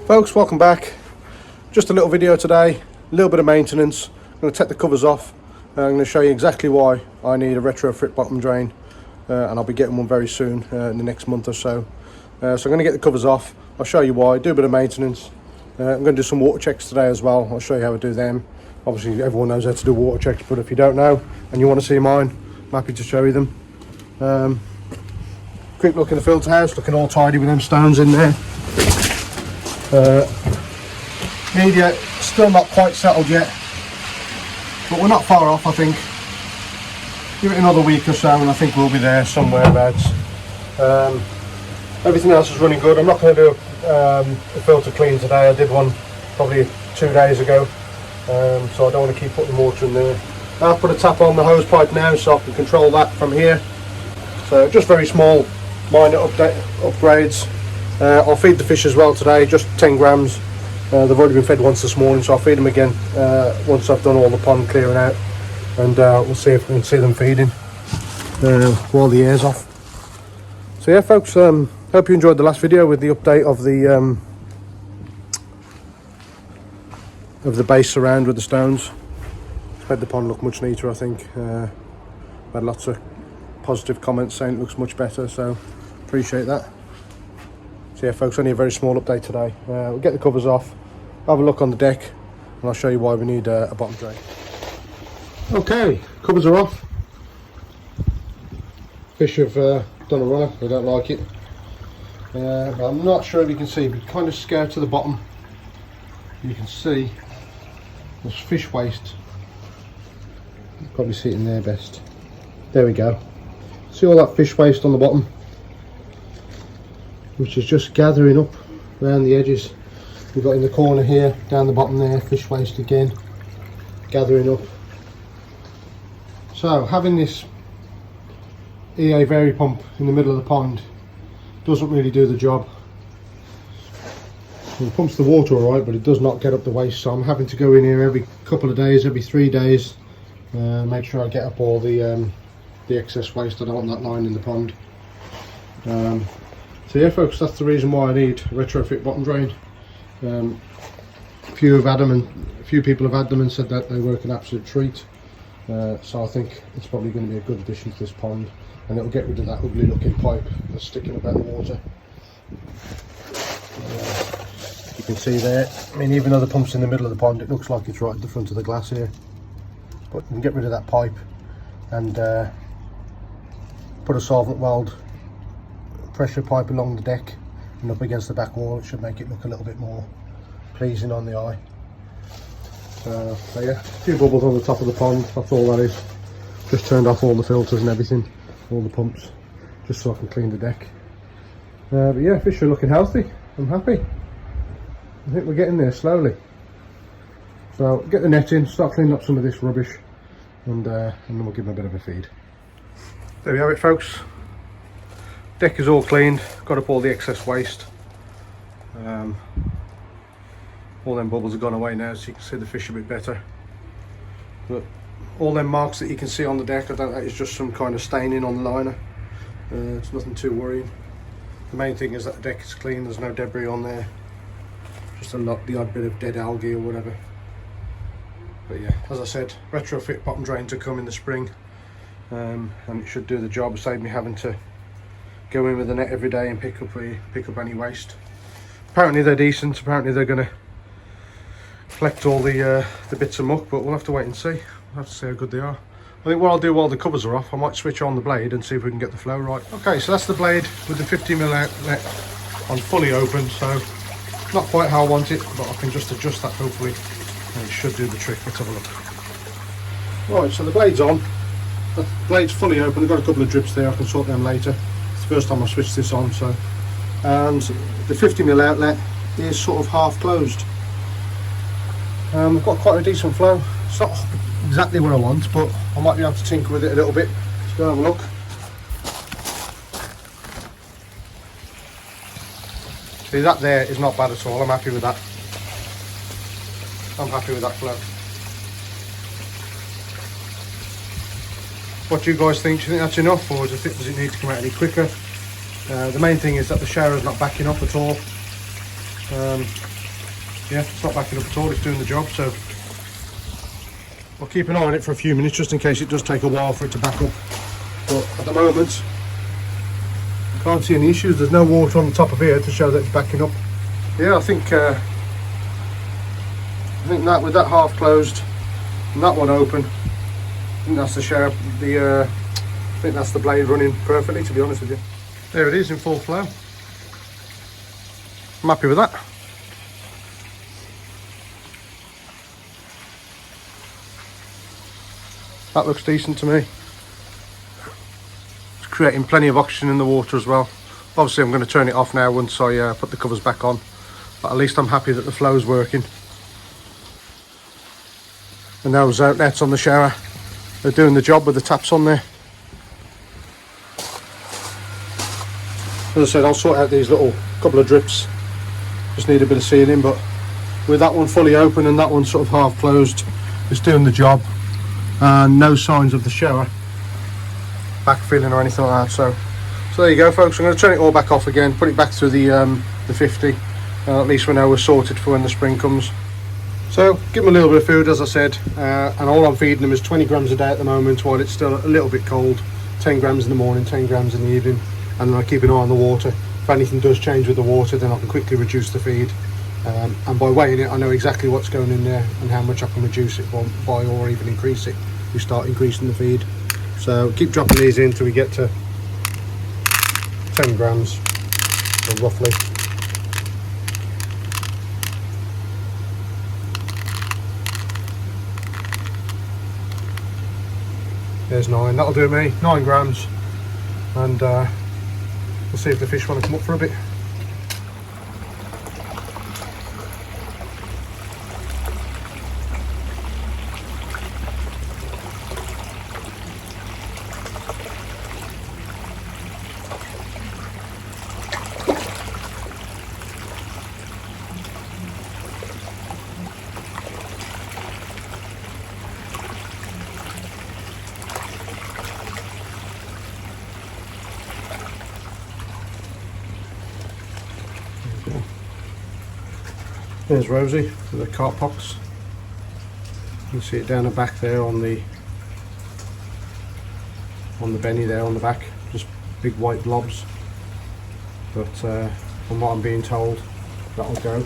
Folks, welcome back. Just a little video today, a little bit of maintenance. I'm going to take the covers off. I'm going to show you exactly why I need a retrofit bottom drain, and I'll be getting one very soon, in the next month or so. So I'm going to get the covers off. I'll show you why, do a bit of maintenance. I'm going to do some water checks today as well. I'll show you how I do them. Obviously everyone knows how to do water checks, but if you don't know and you want to see mine, I'm happy to show you them. Quick look in the filter house, looking all tidy with them stones in there. Media still not quite settled yet, but we're not far off. I think give it another week or so and I think we'll be there somewhere abouts. Everything else is running good. I'm not going to do a filter clean today. I did one probably 2 days ago, so I don't want to keep putting water in there. I'll put a tap on the hose pipe now so I can control that from here. So just very small minor upgrades. I'll feed the fish as well today, just 10 grams. They've already been fed once this morning, so I'll feed them again once I've done all the pond clearing out, and we'll see if we can see them feeding while the air's off. So yeah folks, hope you enjoyed the last video with the update of the base surround with the stones. It's made the pond look much neater, I think. Had lots of positive comments saying it looks much better, so appreciate that. So yeah folks, only a very small update today. We'll get the covers off, have a look on the deck, and I'll show you why we need a bottom drain. Okay, covers are off. Fish have done a runner, they don't like it. But I'm not sure if you can see, but kind of scared to the bottom. You can see there's fish waste. You can probably see it in there best. There we go. See all that fish waste on the bottom, which is just gathering up around the edges. We've got in the corner here, down the bottom there, fish waste again, gathering up. So having this EA Vari pump in the middle of the pond doesn't really do the job. It pumps the water alright, but it does not get up the waste, so I'm having to go in here every couple of days, every 3 days, make sure I get up all the excess waste. I don't want that lying in the pond. So yeah folks, that's the reason why I need a retrofit bottom drain. A few people have had them and said that they work an absolute treat. So I think it's probably going to be a good addition to this pond, and it'll get rid of that ugly looking pipe that's sticking up out the water. You can see there, I mean, even though the pump's in the middle of the pond, it looks like it's right at the front of the glass here. But you can get rid of that pipe and put a solvent weld pressure pipe along the deck and up against the back wall. It should make it look a little bit more pleasing on the eye. So yeah, a few bubbles on the top of the pond, that's all that is. Just turned off all the filters and everything, all the pumps, just so I can clean the deck. But yeah, fish are looking healthy. I'm happy. I think we're getting there slowly. So get the net in, start cleaning up some of this rubbish, and then we'll give them a bit of a feed. There we have it folks. Deck is all cleaned, got up all the excess waste. All them bubbles have gone away now, so you can see the fish a bit better. But all them marks that you can see on the deck, I don't think it's just some kind of staining on the liner. It's nothing too worrying. The main thing is that the deck is clean, there's no debris on there. Just the odd bit of dead algae or whatever. But yeah, as I said, retrofit bottom drain to come in the spring. And it should do the job, save me having to go in with the net every day and pick up any waste. Apparently they're decent, apparently they're going to collect all the bits of muck, but we'll have to wait and see. We'll have to see how good they are. I think what I'll do while the covers are off, I might switch on the blade and see if we can get the flow right. Okay, so that's the blade with the 50mm outlet on fully open, so not quite how I want it, but I can just adjust that hopefully, and it should do the trick. Let's have a look. Right, so the blade's on. The blade's fully open. I've got a couple of drips there, I can sort them later. It's the first time I've switched this on, so. And the 50mm outlet is sort of half closed. We've got quite a decent flow. It's not exactly what I want, but I might be able to tinker with it a little bit. Let's go have a look. See, that there is not bad at all. I'm happy with that. I'm happy with that flow. What do you guys think? Do you think that's enough, or does it need to come out any quicker? The main thing is that the shower is not backing up at all. yeah, it's not backing up at all, it's doing the job. So I'll keep an eye on it for a few minutes just in case it does take a while for it to back up. But at the moment, I can't see any issues. There's no water on the top of here to show that it's backing up. Yeah, I think that with that half closed and that one open, I think that's the shower. I think that's the blade running perfectly, to be honest with you. There it is in full flow. I'm happy with that. That looks decent to me. It's creating plenty of oxygen in the water as well. Obviously I'm going to turn it off now once I put the covers back on, but at least I'm happy that the flow's working. And those outlets on the shower, they're doing the job with the taps on there. As I said, I'll sort out these little couple of drips, just need a bit of sealing, but with that one fully open and that one sort of half closed, it's doing the job. And no signs of the shower backfilling or anything like that. So there you go, folks. I'm going to turn it all back off again, put it back through the 50. At least we know we're sorted for when the spring comes. So give them a little bit of food, as I said, and all I'm feeding them is 20 grams a day at the moment while it's still a little bit cold. 10 grams in the morning, 10 grams in the evening, and then I keep an eye on the water. If anything does change with the water, then I can quickly reduce the feed. And by weighing it, I know exactly what's going in there and how much I can reduce it by or even increase it. We start increasing the feed. So keep dropping these in till we get to 10 grams, or roughly. There's 9, that'll do me, 9 grams. And we'll see if the fish want to come up for a bit. There's Rosie with the cart pox. You can see it down the back there on the benny there on the back, just big white blobs. But from what I'm being told, that'll go.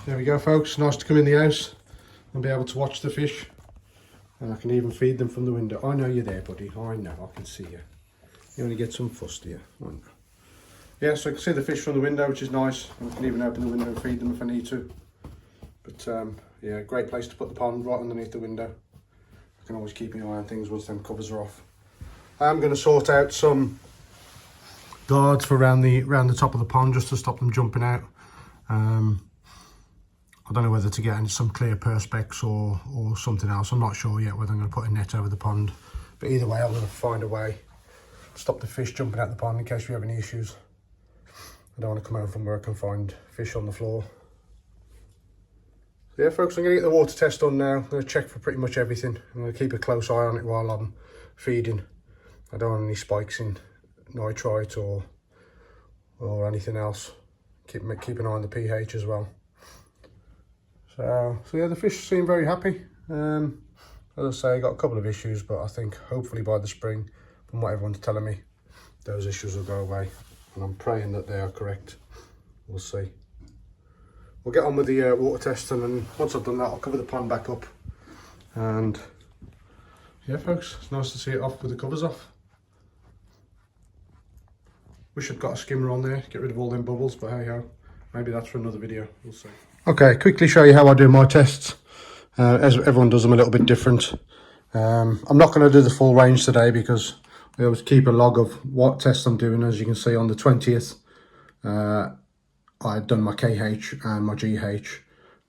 There we go, folks. Nice to come in the house and be able to watch the fish. And I can even feed them from the window. I know you're there, buddy. I know, I can see you. You only get some fuss, do you? I know. Yeah, so I can see the fish from the window, which is nice. I can even open the window and feed them if I need to. But yeah, great place to put the pond, right underneath the window. I can always keep an eye on things once them covers are off. I'm going to sort out some guards for around the top of the pond just to stop them jumping out. I don't know whether to get some clear perspex or something else. I'm not sure yet whether I'm going to put a net over the pond. But either way, I'm going to find a way to stop the fish jumping out the pond in case we have any issues. I don't want to come home from work and find fish on the floor. So yeah, folks, I'm going to get the water test done now. I'm going to check for pretty much everything. I'm going to keep a close eye on it while I'm feeding. I don't want any spikes in nitrite or anything else. Keep an eye on the pH as well. So yeah, the fish seem very happy. As I say, I got a couple of issues, but I think hopefully by the spring, from what everyone's telling me, those issues will go away. And I'm praying that they are correct. We'll see. We'll get on with the water test, and then once I've done that, I'll cover the pond back up. And yeah, folks, it's nice to see it off with the covers off. Wish I'd got a skimmer on there to get rid of all them bubbles, but hey ho, maybe that's for another video. We'll see. Okay, quickly show you how I do my tests. As everyone does them a little bit different. I'm not going to do the full range today because I always keep a log of what tests I'm doing. As you can see, on the 20th, I had done my KH and my GH,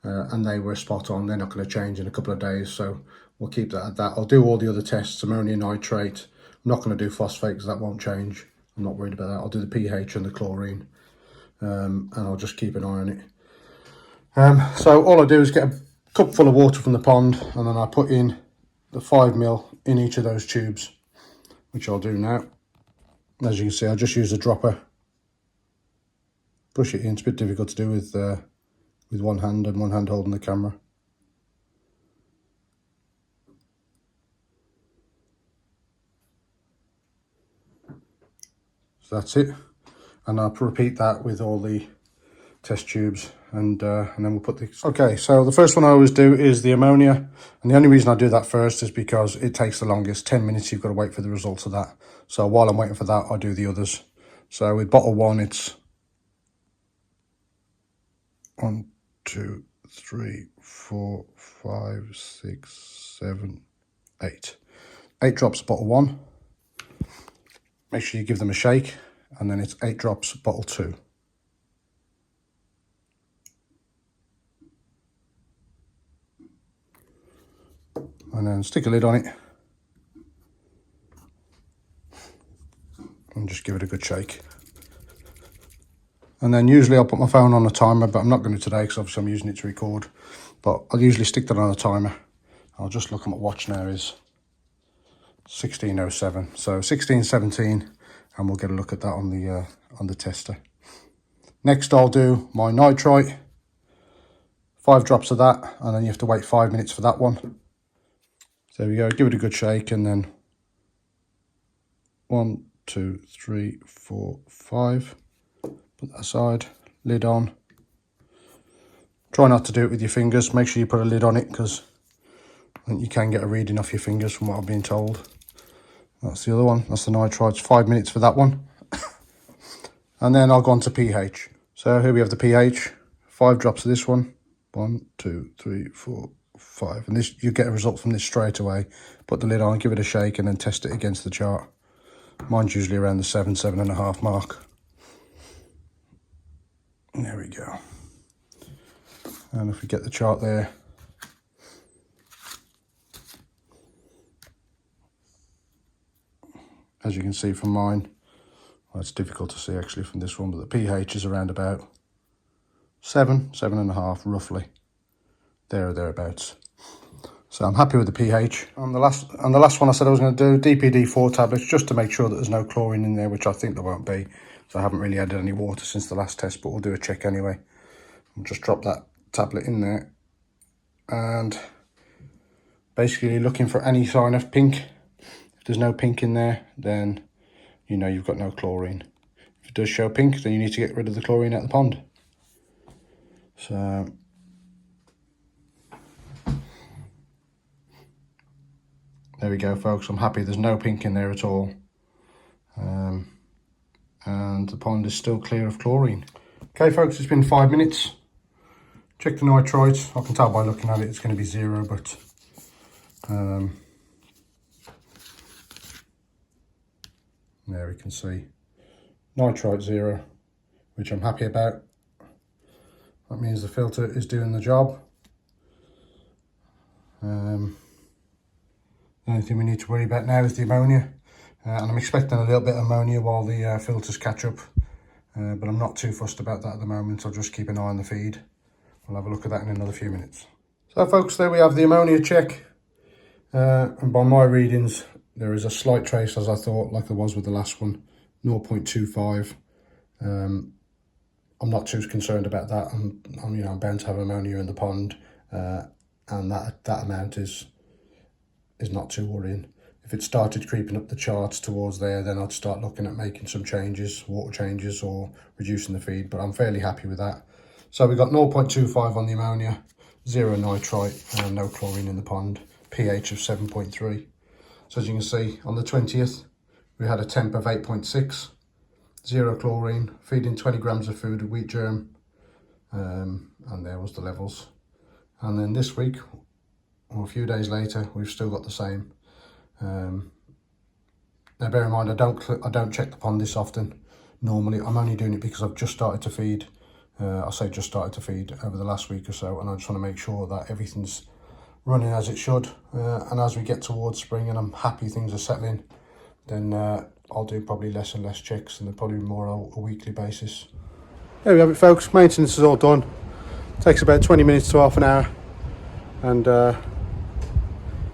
and they were spot on. They're not going to change in a couple of days, so we'll keep that at that. I'll do all the other tests, ammonium nitrate. I'm not going to do phosphate because that won't change. I'm not worried about that. I'll do the pH and the chlorine, and I'll just keep an eye on it. So all I do is get a cup full of water from the pond, and then I put in the 5 ml in each of those tubes, which I'll do now. As you can see, I just use a dropper, push it in. It's a bit difficult to do with one hand and one hand holding the camera. So that's it, and I'll repeat that with all the test tubes, and then we'll put the... Okay, so the first one I always do is the ammonia, and the only reason I do that first is because it takes the longest. 10 minutes you've got to wait for the results of that. So while I'm waiting for that, I do the others. So with bottle 1, it's 1, 2, 3, 4, 5, 6, 7, 8. 8 drops bottle 1. Make sure you give them a shake, and then it's 8 drops bottle 2. And then stick a lid on it and just give it a good shake. And then usually I'll put my phone on a timer, but I'm not going to today because obviously I'm using it to record. But I'll usually stick that on a timer. I'll just look at my watch now, is 16:07. So 16:17, and we'll get a look at that on the tester. Next I'll do my nitrite, 5 drops of that, and then you have to wait 5 minutes for that one. There we go, give it a good shake, and then 1, 2, 3, 4, 5. Put that aside, lid on. Try not to do it with your fingers. Make sure you put a lid on it because I think you can get a reading off your fingers from what I've been told. That's the other one, that's the nitrites, 5 minutes for that one. And then I'll go on to pH. So here we have the pH, 5 drops of this one. 1, 2, 3, 4, 5, and this, you get a result from this straight away. Put the lid on, give it a shake, and then test it against the chart. Mine's usually around the 7, 7.5 mark. And there we go. And if we get the chart there, as you can see from mine, well, it's difficult to see actually from this one, but the pH is around about 7, 7.5 roughly. There or thereabouts. So I'm happy with the pH. And the last one I said I was going to do, DPD-4 tablets, just to make sure that there's no chlorine in there, which I think there won't be. So I haven't really added any water since the last test, but we'll do a check anyway. I'll just drop that tablet in there. And basically looking for any sign of pink. If there's no pink in there, then you know you've got no chlorine. If it does show pink, then you need to get rid of the chlorine out of the pond. So there we go, folks. I'm happy there's no pink in there at all. And the pond is still clear of chlorine. Okay, folks, it's been 5 minutes. Check the nitrites. I can tell by looking at it it's going to be 0, but there we can see nitrite 0, which I'm happy about. That means the filter is doing the job. The only thing we need to worry about now is the ammonia. And I'm expecting a little bit of ammonia while the filters catch up. But I'm not too fussed about that at the moment. I'll just keep an eye on the feed. We'll have a look at that in another few minutes. So folks, there we have the ammonia check. And by my readings, there is a slight trace, as I thought, like there was with the last one, 0.25. I'm not too concerned about that. I'm bound to have ammonia in the pond. And that amount is is not too worrying. If it started creeping up the charts towards there, then I'd start looking at making some changes, water changes, or reducing the feed, but I'm fairly happy with that. So we got 0.25 on the ammonia, 0 nitrite, and no chlorine in the pond, pH of 7.3. So as you can see, on the 20th, we had a temp of 8.6, 0 chlorine, feeding 20 grams of food of wheat germ, and there was the levels. And then this week, or a few days later, we've still got the same. Now bear in mind, I don't check the pond this often. Normally, I'm only doing it because I've just started to feed. I say just started to feed over the last week or so, and I just want to make sure that everything's running as it should. And as we get towards spring and I'm happy things are settling, then I'll do probably less and less checks, and they're probably more a weekly basis. There we have it, folks. Maintenance is all done. Takes about 20 minutes to half an hour, and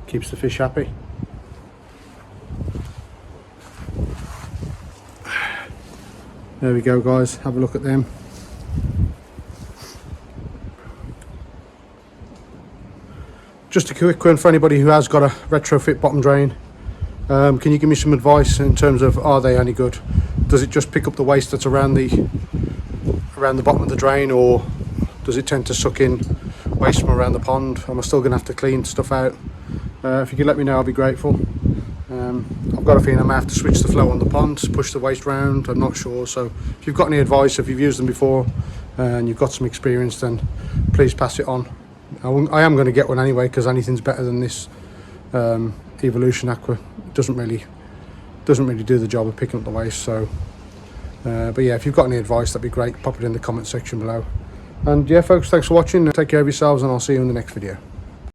keeps the fish happy. There we go, guys. Have a look at them. Just a quick one for anybody who has got a retrofit bottom drain. Can you give me some advice in terms of, are they any good? Does it just pick up the waste that's around the bottom of the drain, or does it tend to suck in waste from around the pond? Am I still going to have to clean stuff out? If you could let me know, I'll be grateful. I've got a feeling I might have to switch the flow on the pond, push the waste round, I'm not sure. So if you've got any advice, if you've used them before and you've got some experience, then please pass it on. I am going to get one anyway, because anything's better than this Evolution Aqua. Doesn't really do the job of picking up the waste. So but yeah, if you've got any advice, that'd be great. Pop it in the comment section below. And yeah, folks, thanks for watching. Take care of yourselves, and I'll see you in the next video.